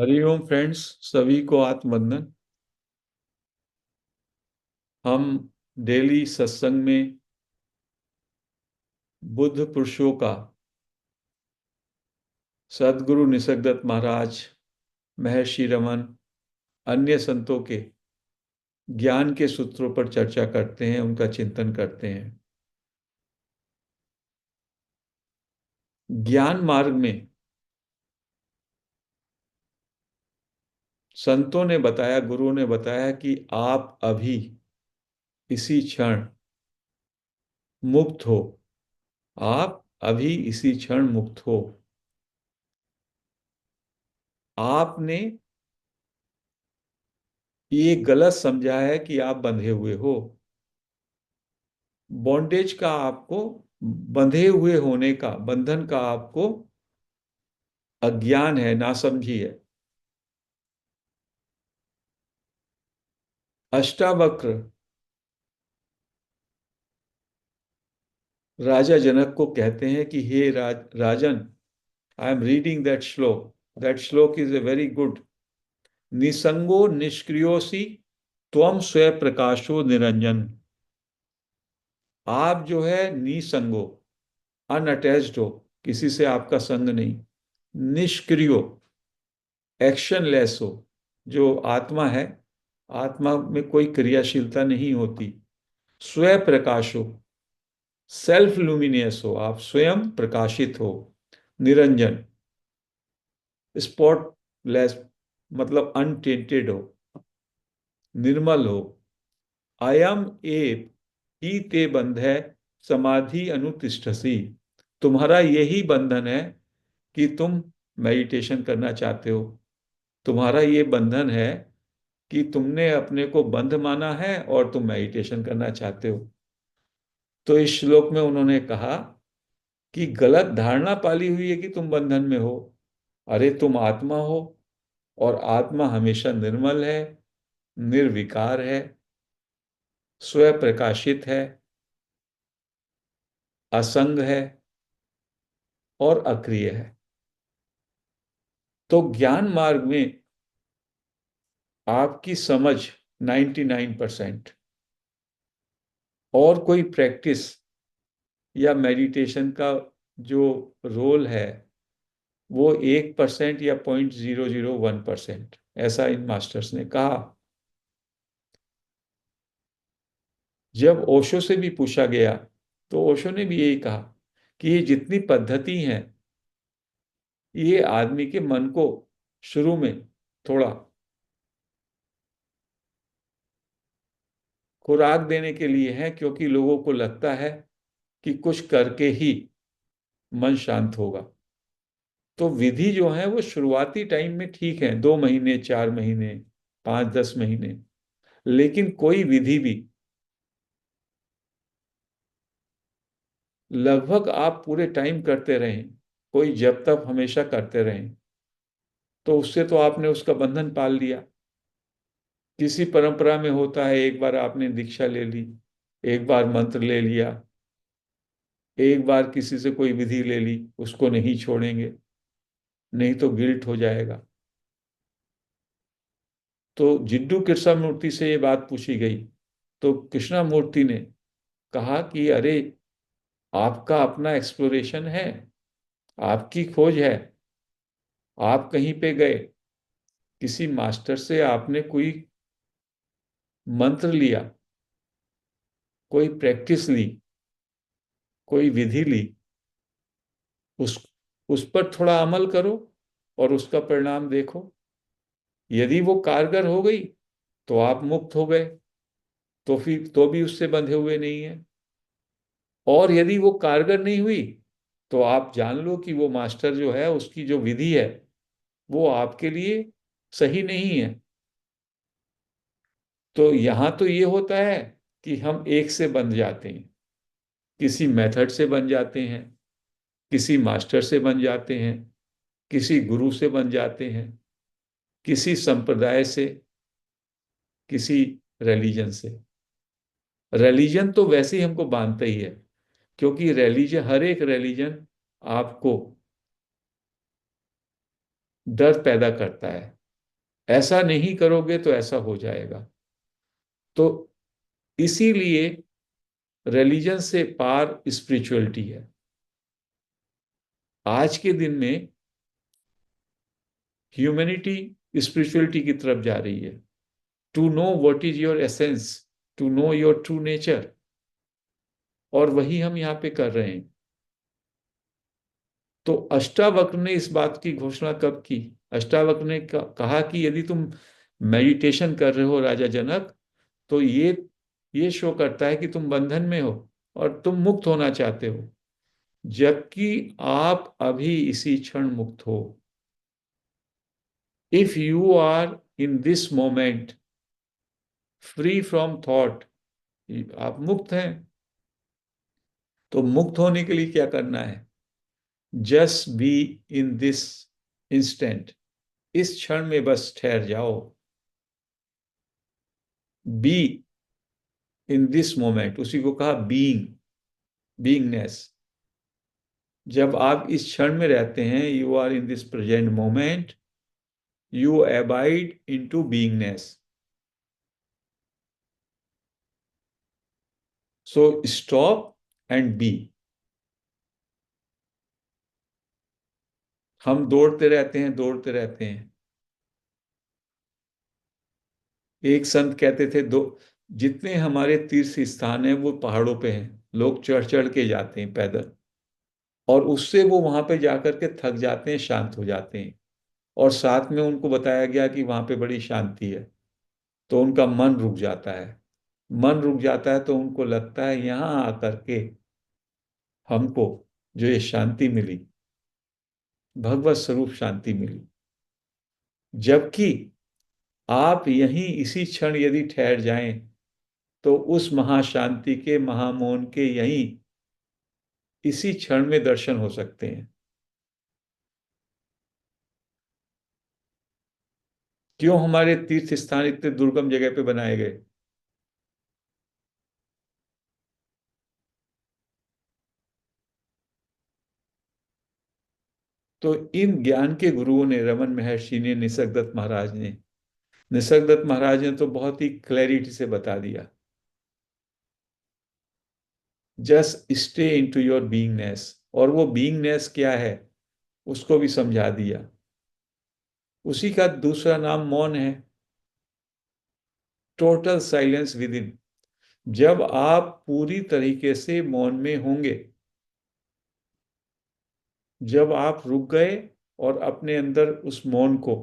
Hariom friends, सभी को आत्मवंदन। हम डेली सत्संग में बुद्ध पुरुषों का, सद्गुरु निसर्गदत्त महाराज, महर्षि रमन, अन्य संतों के ज्ञान के सूत्रों पर चर्चा करते हैं, उनका चिंतन करते हैं। ज्ञान मार्ग में संतों ने बताया, गुरुओं ने बताया कि आप अभी इसी क्षण मुक्त हो। आप अभी इसी क्षण मुक्त हो। आपने ये गलत समझा है कि आप बंधे हुए हो। बॉन्डेज का आपको, बंधे हुए होने का, बंधन का आपको अज्ञान है, नासमझी है। अष्टावक्र राजा जनक को कहते हैं कि हे राजन, आई एम रीडिंग दैट श्लोक। दैट श्लोक इज ए वेरी गुड। निसंगो निष्क्रियोसी त्वम स्वयं प्रकाशो निरंजन। आप जो है निसंगो, अनअटैच्ड हो, किसी से आपका संग नहीं। निष्क्रियो, एक्शनलेस हो। जो आत्मा है, आत्मा में कोई क्रियाशीलता नहीं होती। स्वयं प्रकाश हो, सेल्फ लुमिनियस हो, आप स्वयं प्रकाशित हो। निरंजन, स्पॉटलेस, मतलब अनटेंटेड हो, निर्मल हो। अयम एव ही ते बंधै समाधि अनुतिष्ठसी। तुम्हारा यही बंधन है कि तुम मेडिटेशन करना चाहते हो। तुम्हारा ये बंधन है कि तुमने अपने को बंध माना है और तुम मेडिटेशन करना चाहते हो। तो इस श्लोक में उन्होंने कहा कि गलत धारणा पाली हुई है कि तुम बंधन में हो। अरे तुम आत्मा हो, और आत्मा हमेशा निर्मल है, निर्विकार है, स्वयं प्रकाशित है, असंग है और अक्रिय है। तो ज्ञान मार्ग में आपकी समझ 99%, और कोई प्रैक्टिस या मेडिटेशन का जो रोल है वो 1% या 0.001%, ऐसा इन मास्टर्स ने कहा। जब ओशो से भी पूछा गया तो ओशो ने भी यही कहा कि ये जितनी पद्धति हैं, ये आदमी के मन को शुरू में थोड़ा खुराक देने के लिए है, क्योंकि लोगों को लगता है कि कुछ करके ही मन शांत होगा। तो विधि जो है वो शुरुआती टाइम में ठीक है, 2 महीने, 4 महीने, 5-10 महीने। लेकिन कोई विधि भी लगभग आप पूरे टाइम करते रहें, कोई जब तक हमेशा करते रहें, तो उससे तो आपने उसका बंधन पाल लिया। किसी परंपरा में होता है, एक बार आपने दीक्षा ले ली, एक बार मंत्र ले लिया, एक बार किसी से कोई विधि ले ली, उसको नहीं छोड़ेंगे, नहीं तो गिल्ट हो जाएगा। तो जिड्डू कृष्णमूर्ति से ये बात पूछी गई, तो कृष्णमूर्ति ने कहा कि अरे, आपका अपना एक्सप्लोरेशन है, आपकी खोज है। आप कहीं पे गए, किसी मास्टर से आपने कोई मंत्र लिया, कोई प्रैक्टिस ली, कोई विधि ली, उस उस पर थोड़ा अमल करो और उसका परिणाम देखो। यदि वो कारगर हो गई तो आप मुक्त हो गए, तो फिर तो भी उससे बंधे हुए नहीं है। और यदि वो कारगर नहीं हुई तो आप जान लो कि वो मास्टर जो है, उसकी जो विधि है वो आपके लिए सही नहीं है। तो यहां तो ये होता है कि हम एक से बंध जाते हैं, किसी मेथड से बन जाते हैं, किसी मास्टर से बन जाते हैं, किसी गुरु से बन जाते हैं, किसी संप्रदाय से, किसी रिलीजन से। रिलीजन तो वैसे ही हमको बांधता ही है, क्योंकि रिलीजन, हर एक रिलीजन आपको डर पैदा करता है। ऐसा नहीं करोगे तो ऐसा हो जाएगा। तो इसीलिए रिलीजन से पार स्पिरिचुअलिटी है। आज के दिन में ह्यूमैनिटी स्पिरिचुअलिटी की तरफ जा रही है। To know what is your essence, to know your true nature. और वही हम यहाँ पे कर रहे हैं। तो अष्टावक्र ने इस बात की घोषणा कब की? अष्टावक्र ने कहा कि यदि तुम मेडिटेशन कर रहे हो राजा जनक, तो ये शो करता है कि तुम बंधन में हो और तुम मुक्त होना चाहते हो, जबकि आप अभी इसी क्षण मुक्त हो। If you are in this moment free from thought, आप मुक्त हैं। तो मुक्त होने के लिए क्या करना है? Just be in this instant, इस क्षण में बस ठहर जाओ। बी इन दिस मोमेंट, उसी को कहा बीइंग, बीइंगनेस। जब आप इस क्षण में रहते हैं, you are in this present moment, you abide into beingness. So stop and be. हम दौड़ते रहते हैं, दौड़ते रहते हैं। एक संत कहते थे, दो जितने हमारे तीर्थ स्थान हैं वो पहाड़ों पे हैं, लोग चढ़ चढ़ के जाते हैं पैदल, और उससे वो वहां पे जाकर के थक जाते हैं, शांत हो जाते हैं। और साथ में उनको बताया गया कि वहां पे बड़ी शांति है, तो उनका मन रुक जाता है। मन रुक जाता है तो उनको लगता है यहाँ आकर के हमको जो ये शांति मिली, भगवत स्वरूप शांति मिली। जबकि आप यहीं इसी क्षण यदि ठहर जाएं, तो उस महाशांति के, महामौन के यहीं इसी क्षण में दर्शन हो सकते हैं। क्यों हमारे तीर्थ स्थान इतने दुर्गम जगह पे बनाए गए? तो इन ज्ञान के गुरुओं ने, रमन महर्षि ने, निसर्गदत्त महाराज ने, निसर्गदत्त महाराज ने तो बहुत ही क्लैरिटी से बता दिया। Just stay into your beingness. और वो बीइंगनेस क्या है उसको भी समझा दिया। उसी का दूसरा नाम मौन है। Total silence with in. जब आप पूरी तरीके से मौन में होंगे, जब आप रुक गए और अपने अंदर उस मौन को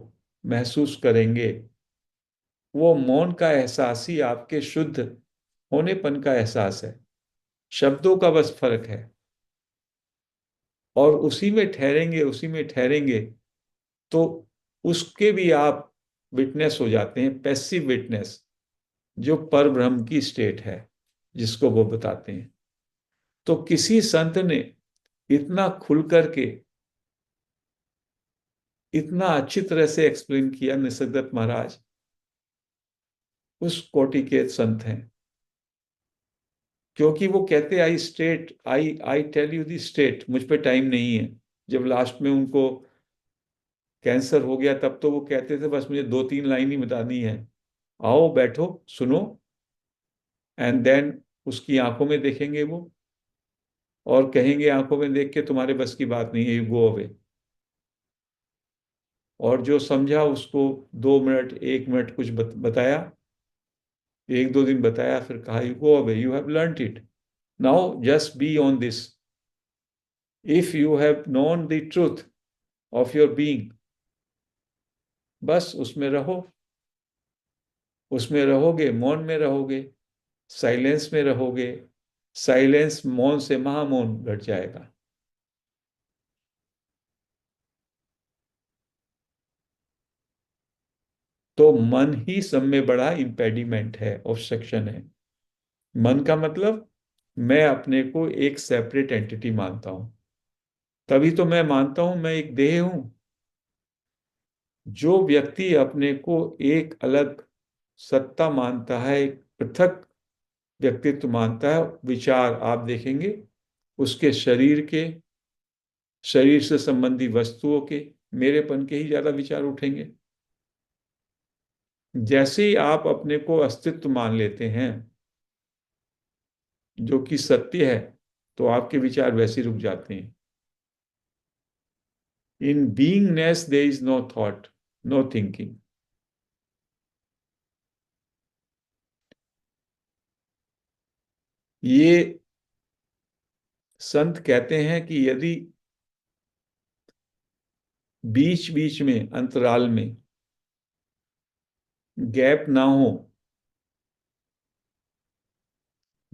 महसूस करेंगे, वो मौन का एहसास ही आपके शुद्ध होनेपन का एहसास है। शब्दों का बस फर्क है। और उसी में ठहरेंगे, उसी में ठहरेंगे, तो उसके भी आप विटनेस हो जाते हैं, पैसिव विटनेस, जो पर ब्रह्म की स्टेट है जिसको वो बताते हैं। तो किसी संत ने इतना खुल करके, इतना अच्छी तरह से एक्सप्लेन किया, निसर्गदत्त महाराज उस कोटि के संत हैं। क्योंकि वो कहते, I tell you the state, मुझ पे टाइम नहीं है। जब लास्ट में उनको कैंसर हो गया, तब तो वो कहते थे बस मुझे दो तीन लाइन ही बतानी है, आओ बैठो सुनो। एंड देन उसकी आंखों में देखेंगे वो, और कहेंगे आंखों में देख के तुम्हारे बस की बात नहीं है, यू गो अवे। और जो समझा उसको 2 मिनट, 1 मिनट कुछ बताया, 1-2 दिन बताया, फिर कहा you go away, you have learned it, now just be on this. If you have known the truth of your being, बस उसमें रहो। उसमें रहोगे, मौन में रहोगे, साइलेंस में रहोगे। साइलेंस मौन से महामौन घट जाएगा। तो मन ही सब में बड़ा इंपेडिमेंट है, ऑब्स्ट्रक्शन है। मन का मतलब, मैं अपने को एक सेपरेट एंटिटी मानता हूं। तभी तो मैं मानता हूं मैं एक देह हूं। जो व्यक्ति अपने को एक अलग सत्ता मानता है, एक पृथक व्यक्तित्व मानता है, विचार आप देखेंगे उसके शरीर के, शरीर से संबंधी वस्तुओं के, मेरेपन के ही ज्यादा विचार उठेंगे। जैसे ही आप अपने को अस्तित्व मान लेते हैं, जो कि सत्य है, तो आपके विचार वैसे ही रुक जाते हैं। In beingness there is no thought, no thinking. ये संत कहते हैं कि यदि बीच बीच में, अंतराल में गैप ना हो,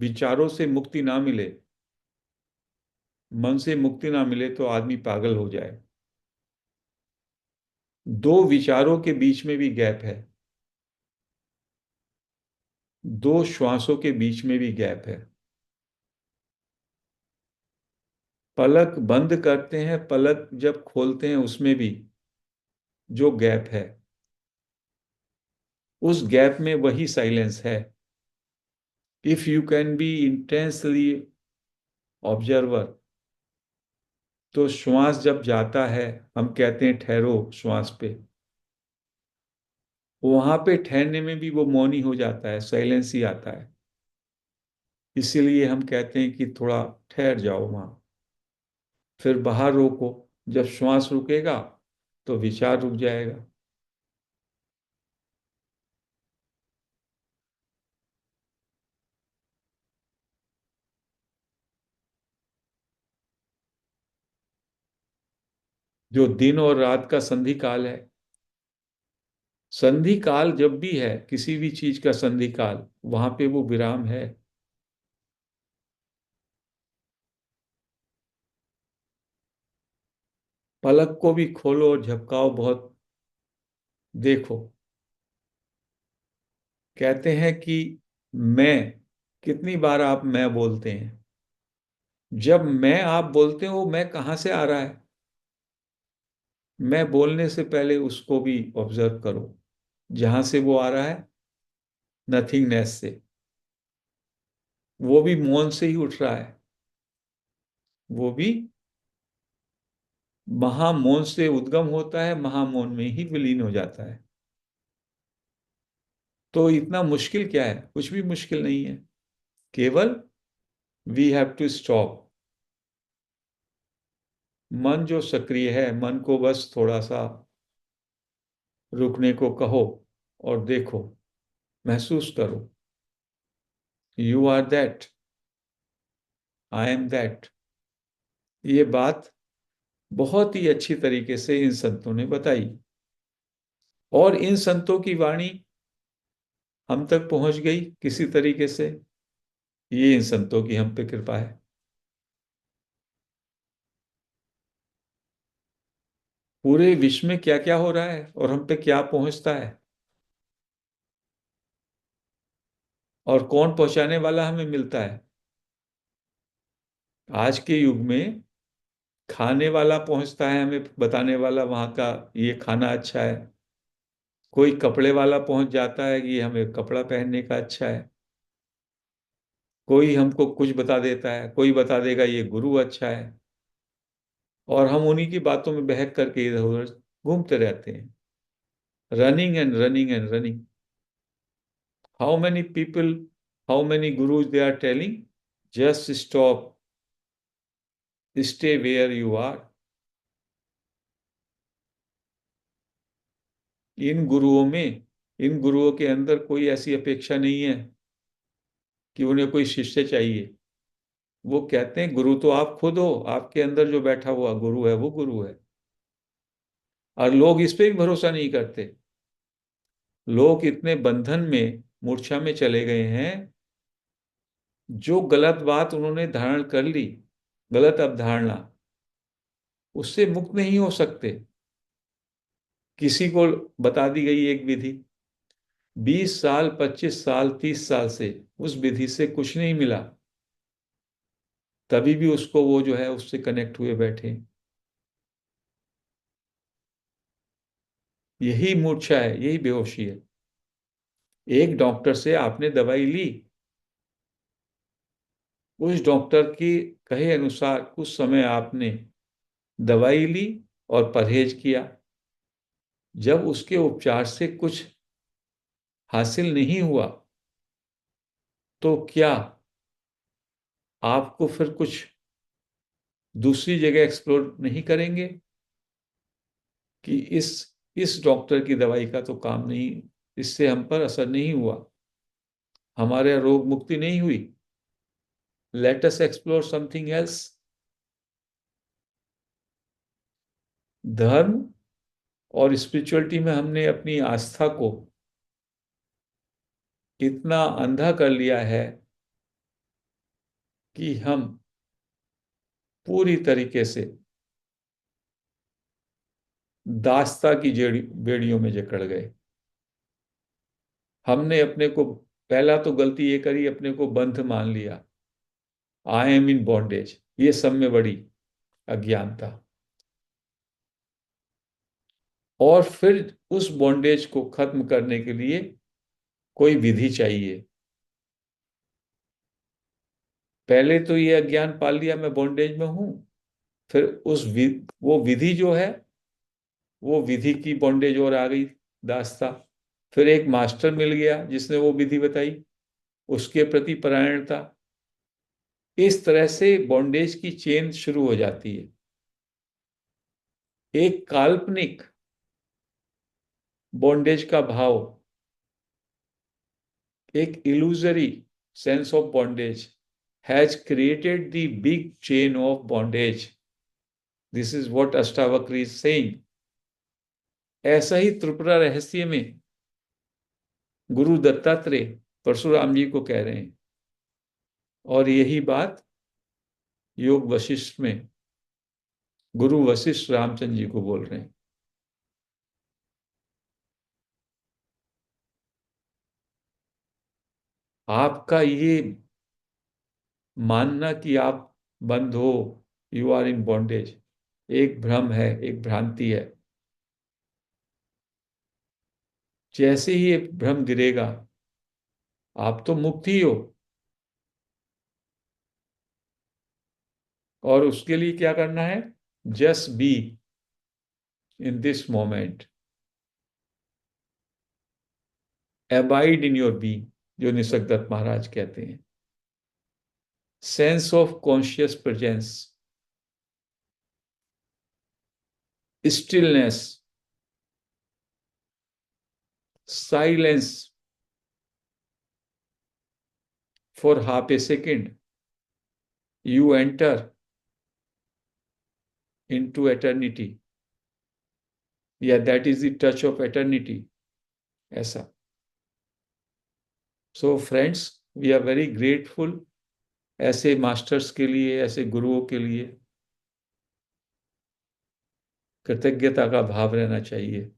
विचारों से मुक्ति ना मिले, मन से मुक्ति ना मिले, तो आदमी पागल हो जाए। दो विचारों के बीच में भी गैप है, दो श्वासों के बीच में भी गैप है। पलक बंद करते हैं, पलक जब खोलते हैं, उसमें भी जो गैप है, उस गैप में वही साइलेंस है। If you can be intensely observer, तो श्वास जब जाता है, हम कहते हैं ठहरो श्वास पे, वहां पे ठहरने में भी वो मौनी हो जाता है, साइलेंस ही आता है। इसीलिए हम कहते हैं कि थोड़ा ठहर जाओ वहां, फिर बाहर रोको। जब श्वास रुकेगा तो विचार रुक जाएगा। जो दिन और रात का संधि काल है, संधि काल जब भी है, किसी भी चीज का संधि काल, वहां पे वो विराम है। पलक को भी खोलो और झपकाओ बहुत, देखो। कहते हैं कि मैं, कितनी बार आप मैं बोलते हैं? जब मैं आप बोलते हो, मैं कहाँ से आ रहा है? मैं बोलने से पहले उसको भी ऑब्जर्व करो, जहां से वो आ रहा है, नथिंगनेस से। वो भी मौन से ही उठ रहा है, वो भी महामौन से उद्गम होता है, महामौन में ही विलीन हो जाता है। तो इतना मुश्किल क्या है? कुछ भी मुश्किल नहीं है। केवल वी हैव टू स्टॉप। मन जो सक्रिय है, मन को बस थोड़ा सा रुकने को कहो और देखो, महसूस करो। You are that, I am that. ये बात बहुत ही अच्छी तरीके से इन संतों ने बताई, और इन संतों की वाणी हम तक पहुंच गई किसी तरीके से। ये इन संतों की हम पे कृपा है। पूरे विश्व में क्या क्या हो रहा है और हम पे क्या पहुंचता है, और कौन पहुंचाने वाला हमें मिलता है। आज के युग में खाने वाला पहुंचता है हमें बताने वाला, वहां का ये खाना अच्छा है। कोई कपड़े वाला पहुंच जाता है कि ये हमें कपड़ा पहनने का अच्छा है। कोई हमको कुछ बता देता है, कोई बता देगा ये गुरु अच्छा है। और हम उन्हीं की बातों में बहक करके इधर उधर घूमते रहते हैं, running and running and running. How many people, how many gurus they are telling, just stop, stay where you are. इन गुरुओं के अंदर कोई ऐसी अपेक्षा नहीं है कि उन्हें कोई शिष्य चाहिए। वो कहते हैं गुरु तो आप खुद हो, आपके अंदर जो बैठा हुआ गुरु है वो गुरु है। और लोग इस पे भी भरोसा नहीं करते। लोग इतने बंधन में, मूर्छा में चले गए हैं, जो गलत बात उन्होंने धारण कर ली, गलत अवधारणा, उससे मुक्त नहीं हो सकते। किसी को बता दी गई एक विधि, 20 साल, 25 साल, 30 साल से उस विधि से कुछ नहीं मिला, तभी भी उसको वो जो है उससे कनेक्ट हुए बैठे। यही मूर्छा है, यही बेहोशी है। एक डॉक्टर से आपने दवाई ली, उस डॉक्टर की कहे अनुसार कुछ समय आपने दवाई ली, और परहेज किया। जब उसके उपचार से कुछ हासिल नहीं हुआ तो क्या आपको फिर कुछ दूसरी जगह एक्सप्लोर नहीं करेंगे कि इस डॉक्टर की दवाई का तो काम नहीं, इससे हम पर असर नहीं हुआ, हमारे रोग मुक्ति नहीं हुई, let us explore something else. धर्म और स्पिरिचुअलिटी में हमने अपनी आस्था को इतना अंधा कर लिया है कि हम पूरी तरीके से दास्ता की बेड़ियों में जकड़ गए। हमने अपने को, पहला तो गलती ये करी, अपने को बंध मान लिया, आई एम इन बॉन्डेज। ये सब में बड़ी अज्ञानता। और फिर उस बॉन्डेज को खत्म करने के लिए कोई विधि चाहिए। पहले तो ये अज्ञान पाल लिया मैं बॉन्डेज में हूं, फिर वो विधि जो है, वो विधि की बॉन्डेज और आ गई, दास्ता। फिर एक मास्टर मिल गया जिसने वो विधि बताई, उसके प्रति परायणता। इस तरह से बॉन्डेज की चेन शुरू हो जाती है। एक काल्पनिक बॉन्डेज का भाव, एक illusory sense of bondage has created the big chain of bondage. This is what Ashtavakra is saying. ऐसा ही त्रिपुरा रहस्य में गुरु दत्तात्रेय परशुराम जी को कह रहे हैं, और यही बात योग वशिष्ठ में गुरु वशिष्ठ रामचंद्र जी को बोल रहे हैं। आपका ये मानना कि आप बंद हो, यू आर इन बॉन्डेज, एक भ्रम है, एक भ्रांति है। जैसे ही ये भ्रम गिरेगा, आप तो मुक्त ही हो। और उसके लिए क्या करना है? Just be in this moment, abide in your be, जो निसर्गदत्त महाराज कहते हैं। Sense of conscious presence, stillness, silence for half a second, you enter into eternity, या that is the touch of eternity, ऐसा। So friends, we are very grateful ऐसे masters के लिए, ऐसे गुरुओं के लिए कृतज्ञता का भाव रहना चाहिए,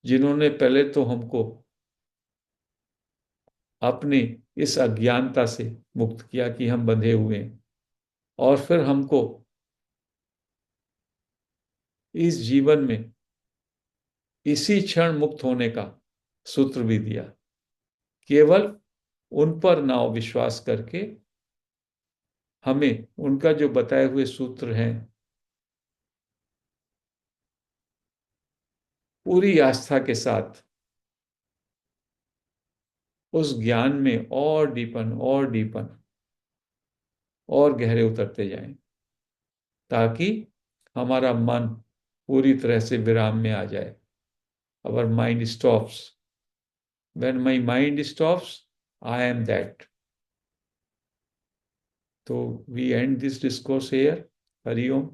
जिन्होंने पहले तो हमको अपने इस अज्ञानता से मुक्त किया कि हम बंधे हुए हैं, और फिर हमको इस जीवन में इसी क्षण मुक्त होने का सूत्र भी दिया। केवल उन पर नाव विश्वास करके हमें उनका जो बताए हुए सूत्र हैं, पूरी आस्था के साथ उस ज्ञान में और डीपन और डीपन और गहरे उतरते जाएं, ताकि हमारा मन पूरी तरह से विराम में आ जाए। Our mind stops, when my mind stops, I am that. तो we end this discourse here. Hari Om.